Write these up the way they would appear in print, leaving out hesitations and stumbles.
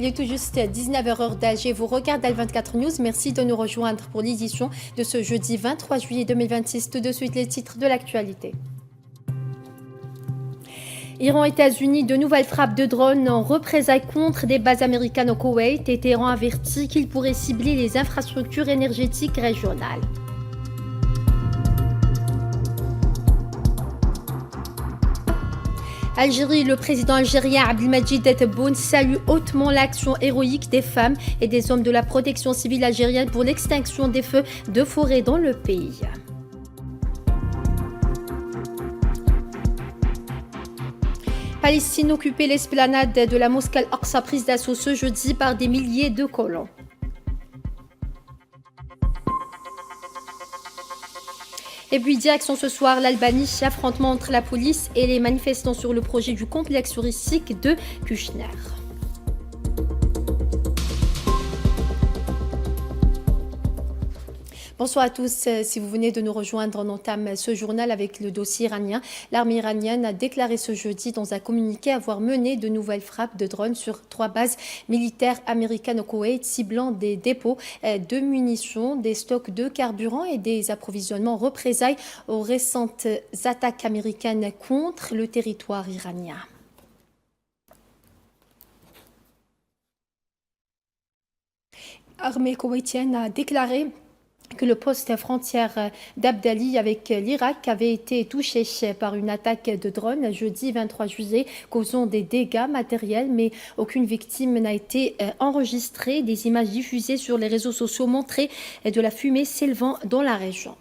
Il est tout juste 19h heure d'Alger. Vous regardez Al24 News. Merci de nous rejoindre pour l'édition de ce jeudi 23 juillet 2026. Tout de suite, les titres de l'actualité. Iran-États-Unis, de nouvelles frappes de drones en représailles contre des bases américaines au Koweït et Téhéran avertit qu'il pourrait cibler les infrastructures énergétiques régionales. Algérie, le président algérien Abdelmadjid Tebboune salue hautement l'action héroïque des femmes et des hommes de la protection civile algérienne pour l'extinction des feux de forêt dans le pays. Palestine occupée, l'esplanade de la mosquée Al-Aqsa prise d'assaut ce jeudi par des milliers de colons. Et puis direction ce soir l'Albanie, affrontement entre la police et les manifestants sur le projet du complexe touristique de Kuchner. Bonsoir à tous. Si vous venez de nous rejoindre, on entame ce journal avec le dossier iranien. L'armée iranienne a déclaré ce jeudi dans un communiqué avoir mené de nouvelles frappes de drones sur 3 bases militaires américaines au Koweït, ciblant des dépôts de munitions, des stocks de carburant et des approvisionnements représailles aux récentes attaques américaines contre le territoire iranien. L'armée koweïtienne a déclaré que le poste frontière d'Abdali avec l'Irak avait été touché par une attaque de drone jeudi 23 juillet, causant des dégâts matériels, mais aucune victime n'a été enregistrée. Des images diffusées sur les réseaux sociaux montraient de la fumée s'élevant dans la région.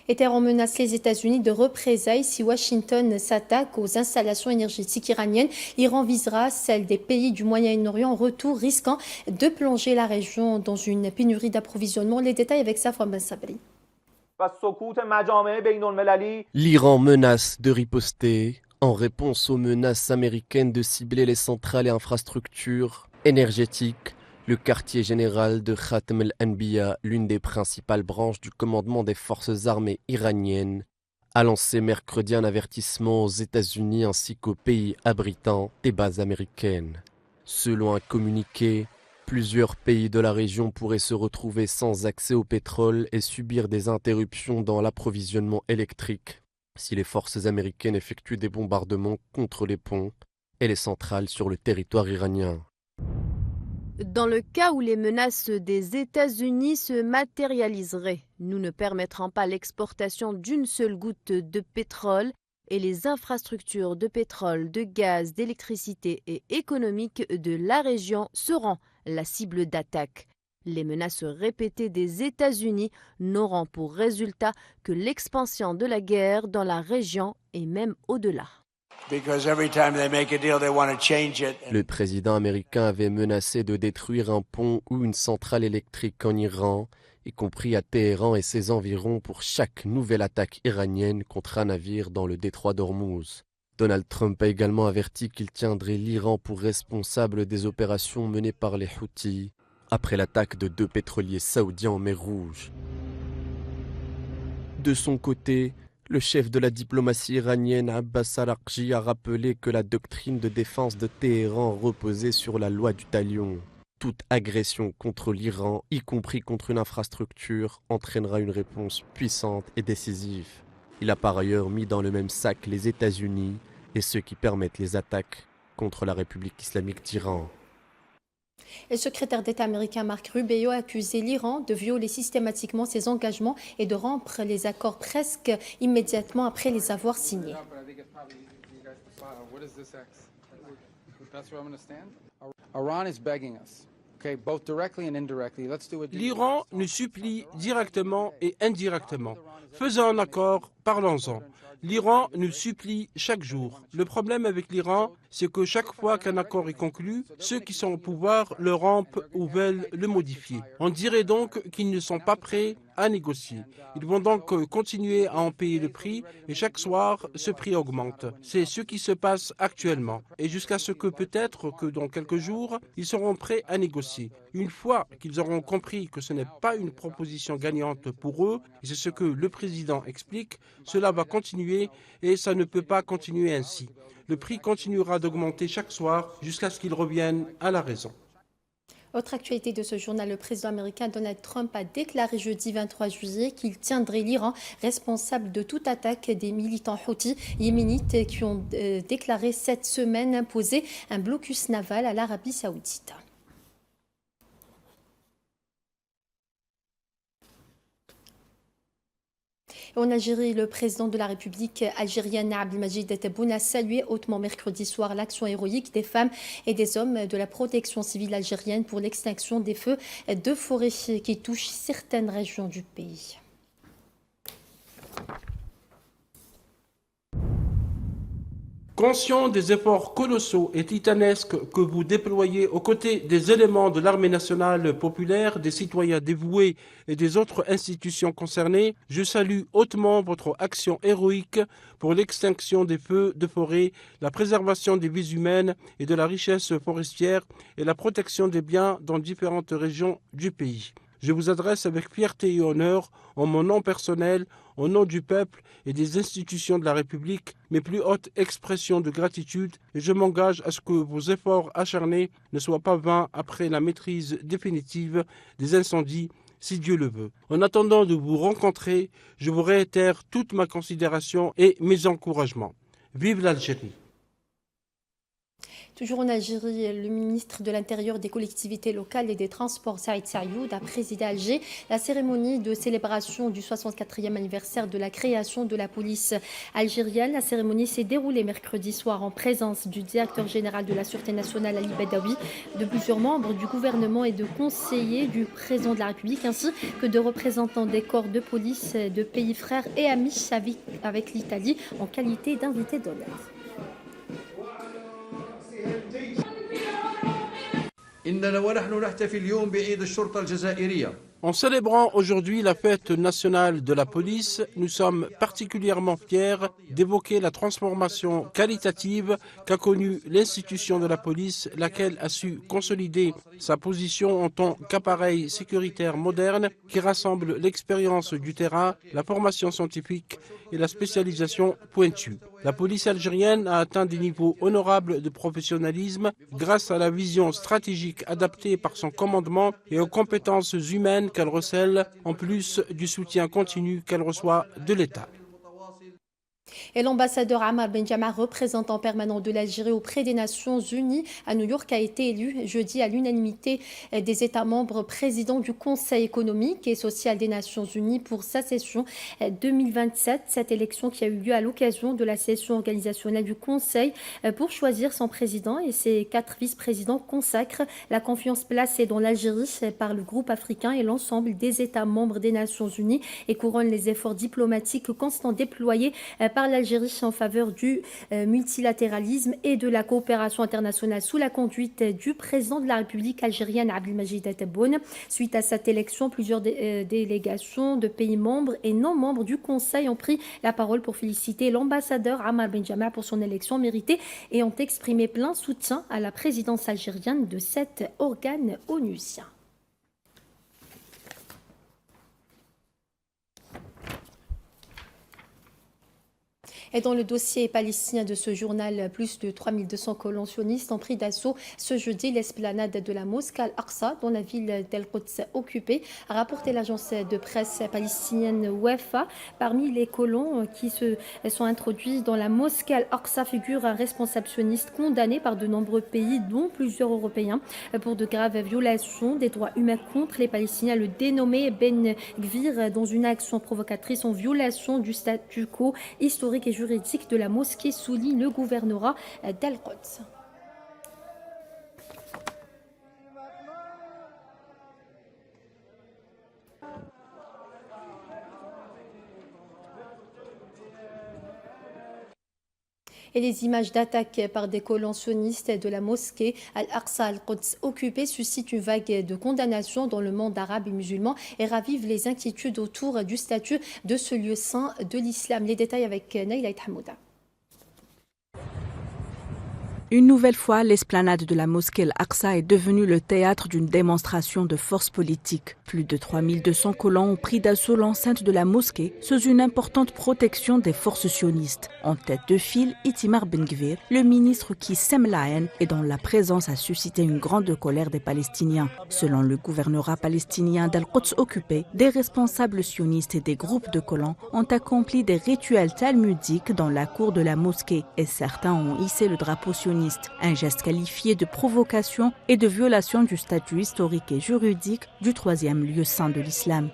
Et Téhéran menace les États-Unis de représailles si Washington s'attaque aux installations énergétiques iraniennes. L'Iran visera celles des pays du Moyen-Orient en retour, risquant de plonger la région dans une pénurie d'approvisionnement. Les détails avec Safwan Ben Sabri. L'Iran menace de riposter en réponse aux menaces américaines de cibler les centrales et infrastructures énergétiques. Le quartier général de Khatem el-Anbiya, l'une des principales branches du commandement des forces armées iraniennes, a lancé mercredi un avertissement aux États-Unis ainsi qu'aux pays abritant des bases américaines. Selon un communiqué, plusieurs pays de la région pourraient se retrouver sans accès au pétrole et subir des interruptions dans l'approvisionnement électrique si les forces américaines effectuent des bombardements contre les ponts et les centrales sur le territoire iranien. Dans le cas où les menaces des États-Unis se matérialiseraient, nous ne permettrons pas l'exportation d'une seule goutte de pétrole et les infrastructures de pétrole, de gaz, d'électricité et économiques de la région seront la cible d'attaque. Les menaces répétées des États-Unis n'auront pour résultat que l'expansion de la guerre dans la région et même au-delà. Le président américain avait menacé de détruire un pont ou une centrale électrique en Iran, y compris à Téhéran et ses environs, pour chaque nouvelle attaque iranienne contre un navire dans le détroit d'Ormuz. Donald Trump a également averti qu'il tiendrait l'Iran pour responsable des opérations menées par les Houthis après l'attaque de 2 pétroliers saoudiens en mer Rouge. De son côté, le chef de la diplomatie iranienne Abbas Araghchi a rappelé que la doctrine de défense de Téhéran reposait sur la loi du talion. Toute agression contre l'Iran, y compris contre une infrastructure, entraînera une réponse puissante et décisive. Il a par ailleurs mis dans le même sac les États-Unis et ceux qui permettent les attaques contre la République islamique d'Iran. Le secrétaire d'État américain Mark Rubio a accusé l'Iran de violer systématiquement ses engagements et de rompre les accords presque immédiatement après les avoir signés. L'Iran nous supplie directement et indirectement. Faisons un accord parlons-en. L'Iran nous supplie chaque jour. Le problème avec l'Iran, c'est que chaque fois qu'un accord est conclu, ceux qui sont au pouvoir le rompent ou veulent le modifier. On dirait donc qu'ils ne sont pas prêts à négocier. Ils vont donc continuer à en payer le prix et chaque soir, ce prix augmente. C'est ce qui se passe actuellement. Et jusqu'à ce que peut-être que dans quelques jours, ils seront prêts à négocier. Une fois qu'ils auront compris que ce n'est pas une proposition gagnante pour eux, et c'est ce que le président explique, cela va continuer et ça ne peut pas continuer ainsi. Le prix continuera d'augmenter chaque soir jusqu'à ce qu'ils reviennent à la raison. Autre actualité de ce journal, le président américain Donald Trump a déclaré jeudi 23 juillet qu'il tiendrait l'Iran responsable de toute attaque des militants houthis yéménites qui ont déclaré cette semaine imposer un blocus naval à l'Arabie saoudite. En Algérie, le président de la République algérienne Abdelmadjid Tebboune a salué hautement mercredi soir l'action héroïque des femmes et des hommes de la protection civile algérienne pour l'extinction des feux de forêt qui touchent certaines régions du pays. Conscient des efforts colossaux et titanesques que vous déployez aux côtés des éléments de l'armée nationale populaire, des citoyens dévoués et des autres institutions concernées, je salue hautement votre action héroïque pour l'extinction des feux de forêt, la préservation des vies humaines et de la richesse forestière et la protection des biens dans différentes régions du pays. Je vous adresse avec fierté et honneur, en mon nom personnel, au nom du peuple et des institutions de la République, mes plus hautes expressions de gratitude et je m'engage à ce que vos efforts acharnés ne soient pas vains après la maîtrise définitive des incendies, si Dieu le veut. En attendant de vous rencontrer, je vous réitère toute ma considération et mes encouragements. Vive l'Algérie! Toujours en Algérie, le ministre de l'Intérieur, des collectivités locales et des Transports, Saïd Saïoud, a présidé à Alger la cérémonie de célébration du 64e anniversaire de la création de la police algérienne. La cérémonie s'est déroulée mercredi soir en présence du directeur général de la Sûreté nationale, Ali Badawi, de plusieurs membres du gouvernement et de conseillers du président de la République, ainsi que de représentants des corps de police de pays frères et amis avec l'Italie en qualité d'invité d'honneur. En célébrant aujourd'hui la fête nationale de la police, nous sommes particulièrement fiers d'évoquer la transformation qualitative qu'a connue l'institution de la police, laquelle a su consolider sa position en tant qu'appareil sécuritaire moderne qui rassemble l'expérience du terrain, la formation scientifique et la spécialisation pointue. La police algérienne a atteint des niveaux honorables de professionnalisme grâce à la vision stratégique adaptée par son commandement et aux compétences humaines qu'elle recèle, en plus du soutien continu qu'elle reçoit de l'État. Et l'ambassadeur Ammar Benjama, représentant permanent de l'Algérie auprès des Nations Unies à New York, a été élu jeudi à l'unanimité des États membres président du Conseil économique et social des Nations Unies pour sa session 2027. Cette élection qui a eu lieu à l'occasion de la session organisationnelle du Conseil pour choisir son président et ses 4 vice-présidents consacre la confiance placée dans l'Algérie par le groupe africain et l'ensemble des États membres des Nations Unies et couronne les efforts diplomatiques constants déployés par l'Algérie en faveur du multilatéralisme et de la coopération internationale sous la conduite du président de la République algérienne Abdelmadjid Tebboune. Suite à cette élection, plusieurs délégations de pays membres et non membres du Conseil ont pris la parole pour féliciter l'ambassadeur Ammar Benjama pour son élection méritée et ont exprimé plein soutien à la présidence algérienne de cet organe onusien. Et dans le dossier palestinien de ce journal, plus de 3200 colons sionistes ont pris d'assaut ce jeudi l'esplanade de la mosquée Al-Aqsa dans la ville d'El-Quds occupée, a rapporté l'agence de presse palestinienne Wafa. Parmi les colons qui se sont introduits dans la mosquée Al-Aqsa figure un responsable sioniste condamné par de nombreux pays, dont plusieurs Européens, pour de graves violations des droits humains contre les Palestiniens. Le dénommé Ben Gvir dans une action provocatrice en violation du statu quo historique et juridique de la mosquée, souligne le gouvernorat d'Al-Quds. Et les images d'attaques par des colons sionistes de la mosquée Al-Aqsa al-Quds occupée suscitent une vague de condamnation dans le monde arabe et musulman et ravivent les inquiétudes autour du statut de ce lieu saint de l'islam. Les détails avec Naïla Hamouda. Une nouvelle fois, l'esplanade de la mosquée Al-Aqsa est devenue le théâtre d'une démonstration de force politique. Plus de 3200 colons ont pris d'assaut l'enceinte de la mosquée sous une importante protection des forces sionistes. En tête de file, Itamar Ben-Gvir, le ministre qui sème la haine et dont la présence a suscité une grande colère des Palestiniens. Selon le gouvernorat palestinien d'Al-Quds occupé, des responsables sionistes et des groupes de colons ont accompli des rituels talmudiques dans la cour de la mosquée et certains ont hissé le drapeau sioniste. Un geste qualifié de provocation et de violation du statut historique et juridique du troisième lieu saint de l'islam.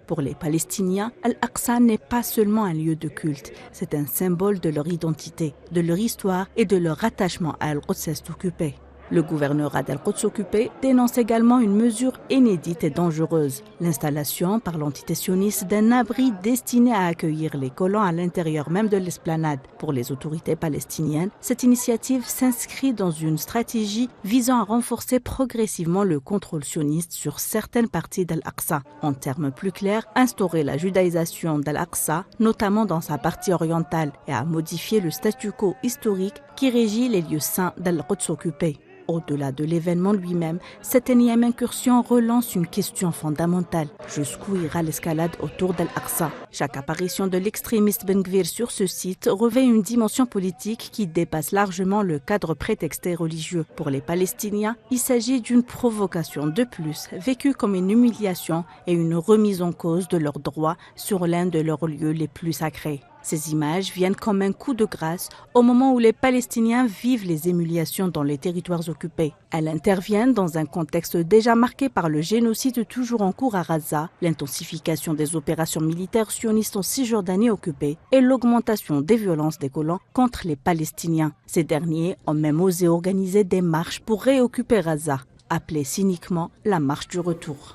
Pour les Palestiniens, Al-Aqsa n'est pas seulement un lieu de culte, c'est un symbole de leur identité, de leur histoire et de leur attachement à Al-Quds est occupé. Le gouvernorat d'Al-Quds occupé dénonce également une mesure inédite et dangereuse, l'installation par l'entité sioniste d'un abri destiné à accueillir les colons à l'intérieur même de l'esplanade. Pour les autorités palestiniennes, cette initiative s'inscrit dans une stratégie visant à renforcer progressivement le contrôle sioniste sur certaines parties d'Al-Aqsa. En termes plus clairs, instaurer la judaïsation d'Al-Aqsa, notamment dans sa partie orientale, et à modifier le statu quo historique qui régit les lieux saints d'Al-Quds occupé. Au-delà de l'événement lui-même, cette énième incursion relance une question fondamentale. Jusqu'où ira l'escalade autour d'Al-Aqsa? Chaque apparition de l'extrémiste Ben-Gvir sur ce site revêt une dimension politique qui dépasse largement le cadre prétexté religieux. Pour les Palestiniens, il s'agit d'une provocation de plus, vécue comme une humiliation et une remise en cause de leurs droits sur l'un de leurs lieux les plus sacrés. Ces images viennent comme un coup de grâce au moment où les Palestiniens vivent les humiliations dans les territoires occupés. Elles interviennent dans un contexte déjà marqué par le génocide toujours en cours à Gaza, l'intensification des opérations militaires sionistes en Cisjordanie occupée et l'augmentation des violences des colons contre les Palestiniens. Ces derniers ont même osé organiser des marches pour réoccuper Gaza, appelée cyniquement la marche du retour.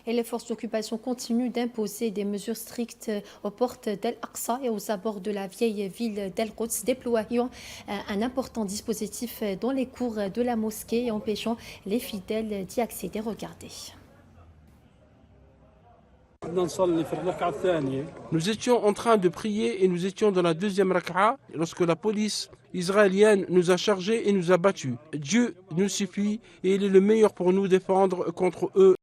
Et les forces d'occupation continuent d'imposer des mesures strictes aux portes d'Al-Aqsa et aux abords de la vieille ville d'Al-Quds, déployant un important dispositif dans les cours de la mosquée et empêchant les fidèles d'y accéder. Regardez. Nous étions en train de prier et nous étions dans la deuxième rak'a lorsque la police israélienne nous a chargés et nous a battus. Dieu nous suffit et il est le meilleur pour nous défendre contre eux.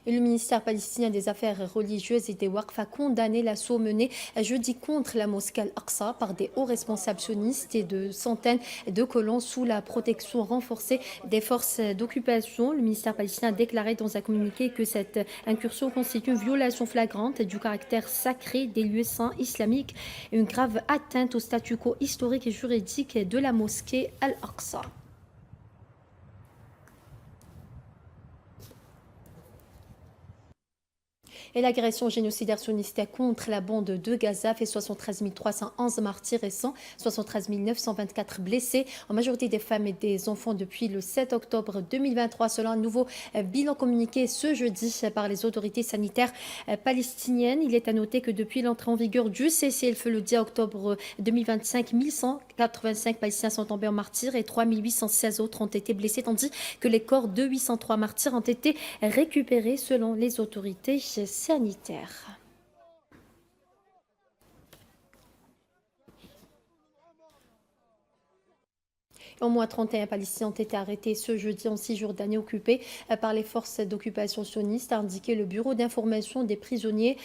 Et le ministère palestinien des Affaires religieuses et des Waqf a condamné l'assaut mené jeudi contre la mosquée Al-Aqsa par des hauts responsables sionistes et de centaines de colons sous la protection renforcée des forces d'occupation. Le ministère palestinien a déclaré dans un communiqué que cette incursion constitue une violation flagrante du caractère sacré des lieux saints islamiques et une grave atteinte au statu quo historique et juridique de la mosquée Al-Aqsa. Et l'agression génocidaire sioniste contre la bande de Gaza fait 73 311 martyrs et 173 924 blessés, en majorité des femmes et des enfants depuis le 7 octobre 2023, selon un nouveau bilan communiqué ce jeudi par les autorités sanitaires palestiniennes. Il est à noter que depuis l'entrée en vigueur du cessez-le-feu le 10 octobre 2025, 1185 Palestiniens sont tombés en martyrs et 3816 autres ont été blessés, tandis que les corps de 803 martyrs ont été récupérés selon les autorités sanitaire. Au moins 31 Palestiniens ont été arrêtés ce jeudi en Cisjordanie occupée par les forces d'occupation sionistes, a indiqué le bureau d'information des prisonniers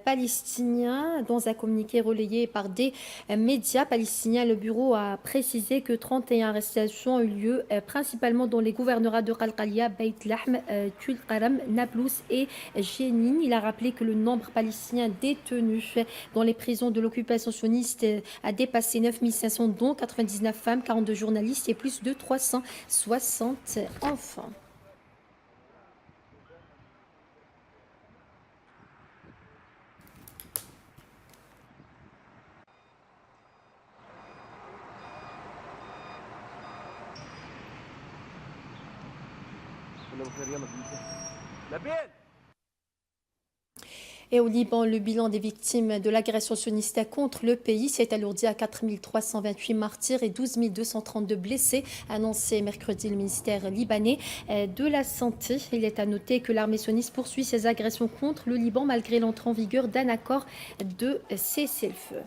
palestiniens. Dans un communiqué relayé par des médias palestiniens, le bureau a précisé que 31 arrestations ont eu lieu principalement dans les gouvernorats de Qalqalia, Beit Lahm, Tulqaram, Nablus et Jenin. Il a rappelé que le nombre palestinien détenus dans les prisons de l'occupation sioniste a dépassé 9500, dont 99 femmes, 42 journalistes et plus de 360 enfants. Et au Liban, le bilan des victimes de l'agression sioniste contre le pays s'est alourdi à 4 328 martyrs et 12 232 blessés, annoncé mercredi le ministère libanais de la Santé. Il est à noter que l'armée sioniste poursuit ses agressions contre le Liban malgré l'entrée en vigueur d'un accord de cessez-le-feu.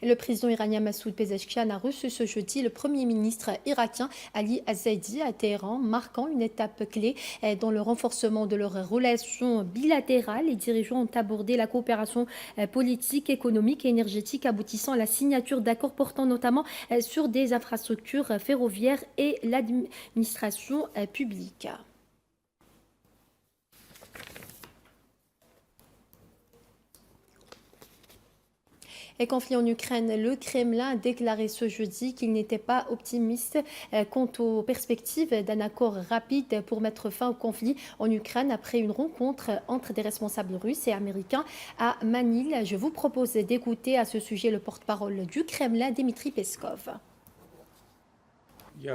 Le président iranien Massoud Pezeshkian a reçu ce jeudi le premier ministre irakien Ali Azzaidi à Téhéran, marquant une étape clé dans le renforcement de leurs relations bilatérales. Les dirigeants ont abordé la coopération politique, économique et énergétique, aboutissant à la signature d'accords portant notamment sur des infrastructures ferroviaires et l'administration publique. Et conflit en Ukraine, le Kremlin a déclaré ce jeudi qu'il n'était pas optimiste quant aux perspectives d'un accord rapide pour mettre fin au conflit en Ukraine après une rencontre entre des responsables russes et américains à Manille. Je vous propose d'écouter à ce sujet le porte-parole du Kremlin, Dmitry Peskov. Je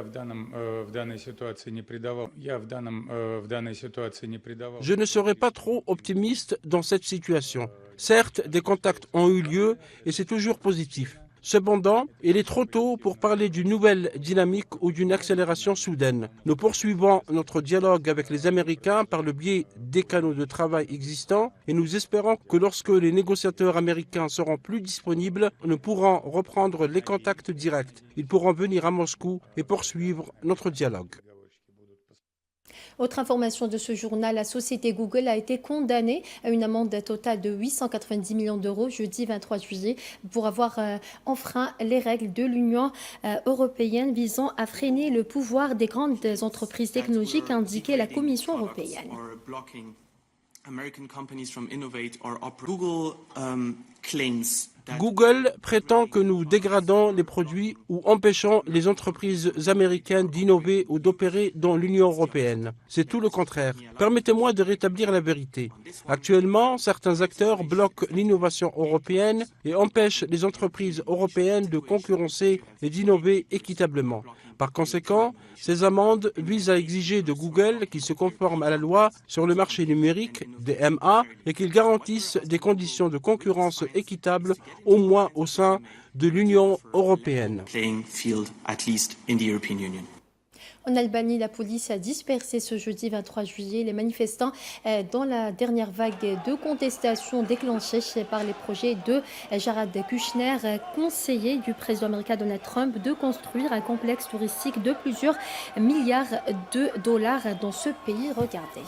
ne serai pas trop optimiste dans cette situation. Certes, des contacts ont eu lieu et c'est toujours positif. Cependant, il est trop tôt pour parler d'une nouvelle dynamique ou d'une accélération soudaine. Nous poursuivons notre dialogue avec les Américains par le biais des canaux de travail existants et nous espérons que lorsque les négociateurs américains seront plus disponibles, nous pourrons reprendre les contacts directs. Ils pourront venir à Moscou et poursuivre notre dialogue. Autre information de ce journal, la société Google a été condamnée à une amende totale de 890 millions d'euros jeudi 23 juillet pour avoir enfreint les règles de l'Union européenne visant à freiner le pouvoir des grandes entreprises technologiques, a indiqué la Commission européenne. Google prétend que nous dégradons les produits ou empêchons les entreprises américaines d'innover ou d'opérer dans l'Union européenne. C'est tout le contraire. Permettez-moi de rétablir la vérité. Actuellement, certains acteurs bloquent l'innovation européenne et empêchent les entreprises européennes de concurrencer et d'innover équitablement. Par conséquent, ces amendes visent à exiger de Google qu'il se conforme à la loi sur le marché numérique, DMA, et qu'il garantisse des conditions de concurrence équitables, au moins au sein de l'Union européenne. En Albanie, la police a dispersé ce jeudi 23 juillet les manifestants dans la dernière vague de contestation déclenchée par les projets de Jared Kushner, conseiller du président américain Donald Trump, de construire un complexe touristique de plusieurs milliards de dollars dans ce pays. Regardez.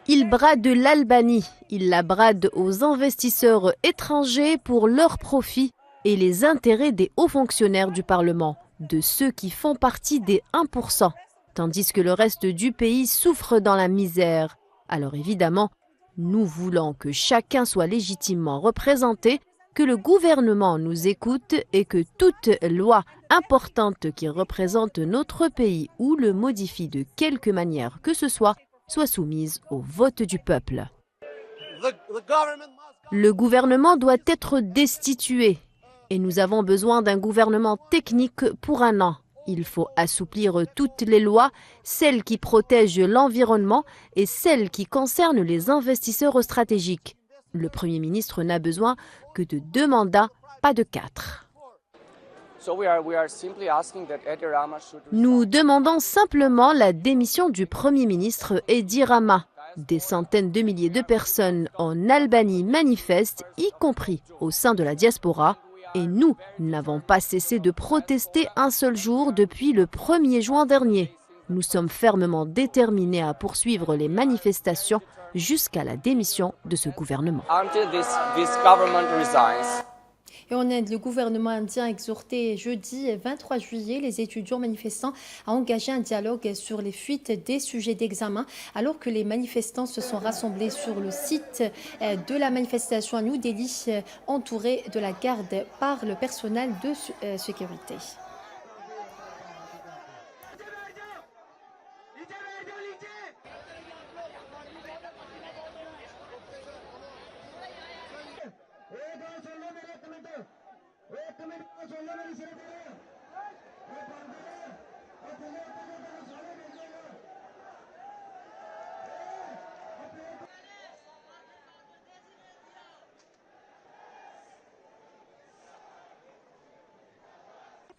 Ils bradent l'Albanie, ils la bradent aux investisseurs étrangers pour leurs profits et les intérêts des hauts fonctionnaires du Parlement, de ceux qui font partie des 1%, tandis que le reste du pays souffre dans la misère. Alors évidemment, nous voulons que chacun soit légitimement représenté, que le gouvernement nous écoute et que toute loi importante qui représente notre pays ou le modifie de quelque manière que ce soit soumise au vote du peuple. Le gouvernement doit être destitué et nous avons besoin d'un gouvernement technique pour un an. Il faut assouplir toutes les lois, celles qui protègent l'environnement et celles qui concernent les investisseurs stratégiques. Le Premier ministre n'a besoin que de 2 mandats, pas de 4. Nous demandons simplement la démission du Premier ministre Edi Rama. Des centaines de milliers de personnes en Albanie manifestent, y compris au sein de la diaspora. Et nous n'avons pas cessé de protester un seul jour depuis le 1er juin dernier. Nous sommes fermement déterminés à poursuivre les manifestations jusqu'à la démission de ce gouvernement. Et en Inde, le gouvernement indien a exhorté jeudi 23 juillet les étudiants manifestants à engager un dialogue sur les fuites des sujets d'examen, alors que les manifestants se sont rassemblés sur le site de la manifestation à New Delhi, entourés de la garde par le personnel de sécurité.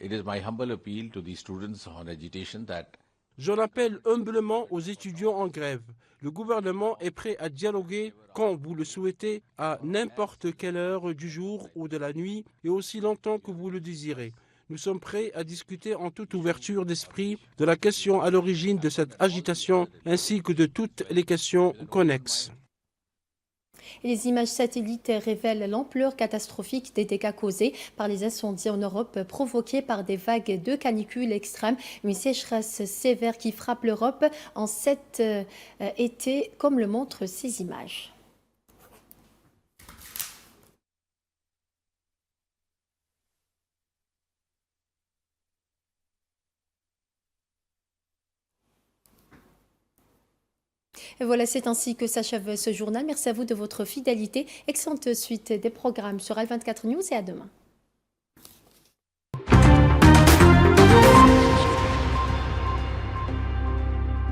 It is my humble appeal to the students on agitation that J'en appelle humblement aux étudiants en grève. Le gouvernement est prêt à dialoguer quand vous le souhaitez, à n'importe quelle heure du jour ou de la nuit, et aussi longtemps que vous le désirez. Nous sommes prêts à discuter en toute ouverture d'esprit de la question à l'origine de cette agitation, ainsi que de toutes les questions connexes. Et les images satellites révèlent l'ampleur catastrophique des dégâts causés par les incendies en Europe provoqués par des vagues de canicule extrêmes, une sécheresse sévère qui frappe l'Europe en cet été, comme le montrent ces images. Et voilà, c'est ainsi que s'achève ce journal. Merci à vous de votre fidélité. Excellente suite des programmes sur Al24 News et à demain.